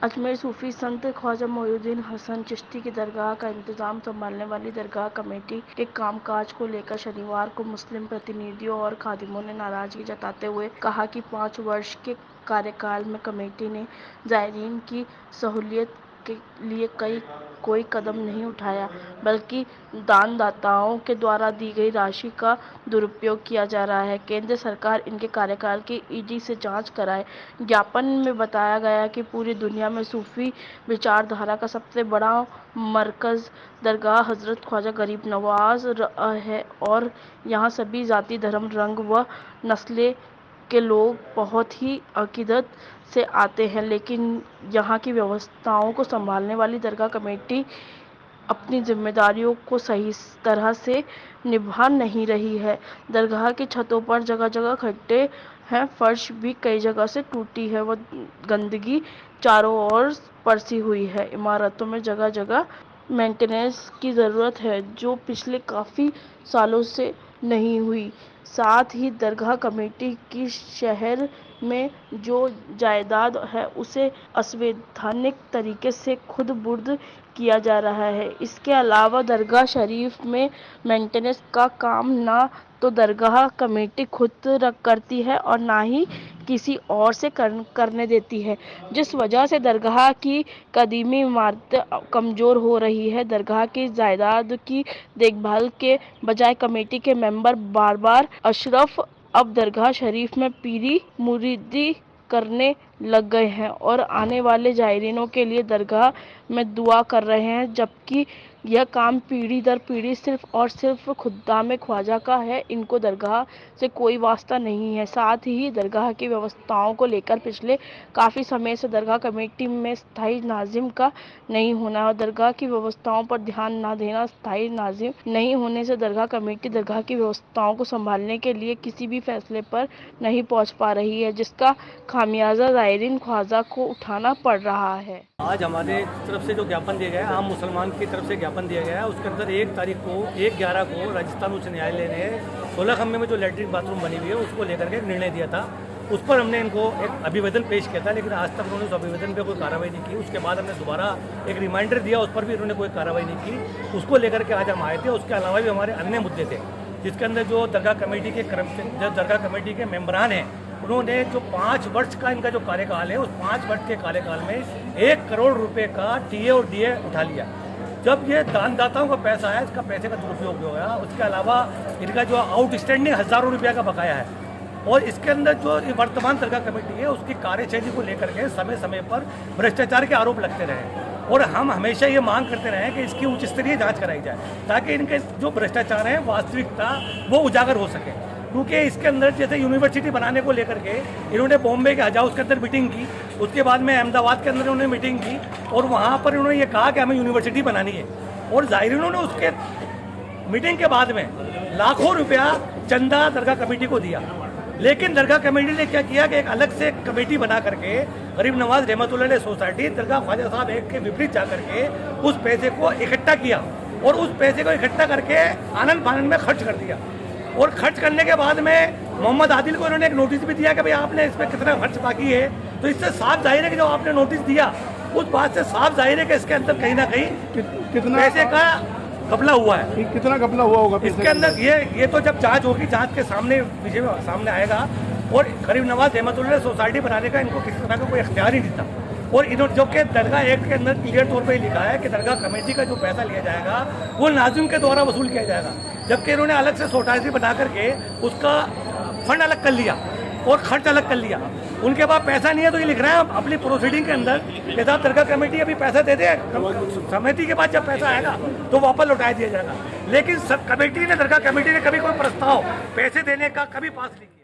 अजमेर सूफी संत ख्वाजा मोइनुद्दीन हसन चिश्ती की दरगाह का इंतजाम संभालने वाली दरगाह कमेटी के कामकाज को लेकर शनिवार को मुस्लिम प्रतिनिधियों और खादिमों ने नाराजगी जताते हुए कहा कि 5 वर्ष के कार्यकाल में कमेटी ने ज़ायरीन की सहूलियत के लिए कोई कदम नहीं उठाया, बल्कि दानदाताओं के द्वारा दी गई राशि का दुरुपयोग किया जा रहा है। केंद्र सरकार इनके कार्यकाल की ईडी से जांच कराए। ज्ञापन में बताया गया कि पूरी दुनिया में सूफी विचारधारा का सबसे बड़ा मरकज़ दरगाह हज़रत ख्वाजा गरीब नवाज है और यहाँ सभी जाति, धर्म, रंग व नस्ल के लोग बहुत ही अकीदत से आते हैं, लेकिन यहाँ की व्यवस्थाओं को संभालने वाली दरगाह कमेटी अपनी जिम्मेदारियों को सही तरह से निभा नहीं रही है। दरगाह की छतों पर जगह जगह खड्डे हैं, फर्श भी कई जगह से टूटी है व गंदगी चारों ओर पसरी हुई है। इमारतों में जगह जगह मेंटेनेंस की ज़रूरत है, जो पिछले काफ़ी सालों से नहीं हुई। साथ ही दरगाह कमेटी की शहर में जो जायदाद है उसे असंवैधानिक तरीके से खुर्द-बुर्द किया जा रहा है। इसके अलावा दरगाह शरीफ में मेंटेनेंस का काम ना तो दरगाह कमेटी खुद करती है और ना ही किसी और से करने देती है, जिस वजह से दरगाह की कदीमी इमारतें कमज़ोर हो रही है। दरगाह की जायदाद की देखभाल के बजाय कमेटी के मेंबर बार बार अशरफ अब दरगाह शरीफ में पीरी मुरीदी करने लग गए हैं और आने वाले ज़ायरीनों के लिए दरगाह में दुआ कर रहे हैं, जबकि यह काम पीढ़ी दर पीढ़ी सिर्फ और सिर्फ खुद्दाम ख्वाजा का है। इनको दरगाह से कोई वास्ता नहीं है। साथ ही दरगाह की व्यवस्थाओं को लेकर पिछले काफ़ी समय से दरगाह कमेटी में स्थायी नाजिम का नहीं होना और दरगाह की व्यवस्थाओं पर ध्यान न देना, स्थायी नाजिम नहीं होने से दरगाह कमेटी दरगाह की व्यवस्थाओं को संभालने के लिए किसी भी फैसले पर नहीं पहुंच पा रही है, जिसका खामियाजा ज़ायरीन ख्वाजा को उठाना पड़ रहा है। आज हमारे तरफ से जो ज्ञापन दिया गया है, आम मुसलमान की तरफ से ज्ञापन दिया गया है, उसके अंदर 1 तारीख को 1/11 को राजस्थान उच्च न्यायालय ने 16 खम्बे में जो लैट्रिन बाथरूम बनी हुई है उसको लेकर के एक निर्णय दिया था। उस पर हमने इनको एक अभिवेदन पेश किया था, लेकिन आज तक उन्होंने उस अभिवेदन पे कोई कार्रवाई नहीं की। उसके बाद हमने दोबारा एक रिमाइंडर दिया, उस पर भी उन्होंने कोई कार्रवाई नहीं की। उसको लेकर के आज हम आए थे। उसके अलावा भी हमारे अन्य मुद्दे थे, जिसके अंदर जो दरगाह कमेटी के मेम्बरान हैं, उन्होंने जो 5 वर्ष का इनका जो कार्यकाल है, उस 5 वर्ष के कार्यकाल में 1 करोड़ रुपए का टीए और डीए उठा लिया। जब ये दानदाताओं का पैसा है, इसका पैसे का दुरुपयोग हो गया। उसके अलावा इनका जो आउटस्टैंडिंग हज़ारों रुपये का बकाया है और इसके अंदर जो वर्तमान दरगाह कमेटी है उसकी कार्यशैली को लेकर के समय समय पर भ्रष्टाचार के आरोप लगते रहे और हम हमेशा ये मांग करते रहे कि इसकी उच्च स्तरीय जाँच कराई जाए, ताकि इनके जो भ्रष्टाचार है वास्तविकता वो उजागर हो सके। क्योंकि इसके अंदर जैसे यूनिवर्सिटी बनाने को लेकर के इन्होंने बॉम्बे के हज हाउस के अंदर मीटिंग की, उसके बाद में अहमदाबाद के अंदर उन्होंने मीटिंग की और वहाँ पर उन्होंने ये कहा कि हमें यूनिवर्सिटी बनानी है और ज़ायरीनों ने उसके मीटिंग के बाद में लाखों रुपया चंदा दरगाह कमेटी को दिया। लेकिन दरगाह कमेटी ने क्या किया कि एक अलग से कमेटी बना करके गरीब नवाज रहमतुल्लाह सोसाइटी दरगाह ख्वाजा साहब एक के विपरीत जा करके उस पैसे को इकट्ठा किया और उस पैसे को इकट्ठा करके आनंद फानंद में खर्च कर दिया। और खर्च करने के बाद में मोहम्मद आदिल को इन्होंने एक नोटिस भी दिया कि भाई आपने इस पर कितना खर्च बाकी है। तो इससे साफ जाहिर है कि जो आपने नोटिस दिया उस बात से साफ जाहिर है कि इसके अंदर कहीं ना कहीं कितना पैसे का घपला हुआ है। कितना घपला हुआ होगा इसके अंदर? ये तो जब जांच होगी, जांच के सामने विषय सामने आएगा। और गरीब नवाज रहमतुल्लाह सोसाइटी बनाने का इनको किसी तरह का कोई इख्तियार ही नहीं था। और इन्होंने जो कि दरगाह एक्ट के अंदर क्लियर तौर पे लिखा है कि दरगाह कमेटी का जो पैसा लिया जाएगा वो नाजिम के द्वारा वसूल किया जाएगा, जबकि इन्होंने अलग से सोसाइटी बना करके उसका फंड अलग कर लिया और खर्च अलग कर लिया। उनके पास पैसा नहीं है तो ये लिख रहे हैं अपनी प्रोसीडिंग के अंदर कि साहब दरगाह कमेटी अभी पैसा दे दे, समिति के बाद जब पैसा आएगा तो वापस लौटा दिया जाएगा। लेकिन सब कमेटी ने दरगाह कमेटी ने कभी कोई प्रस्ताव पैसे देने का कभी पास नहीं किया।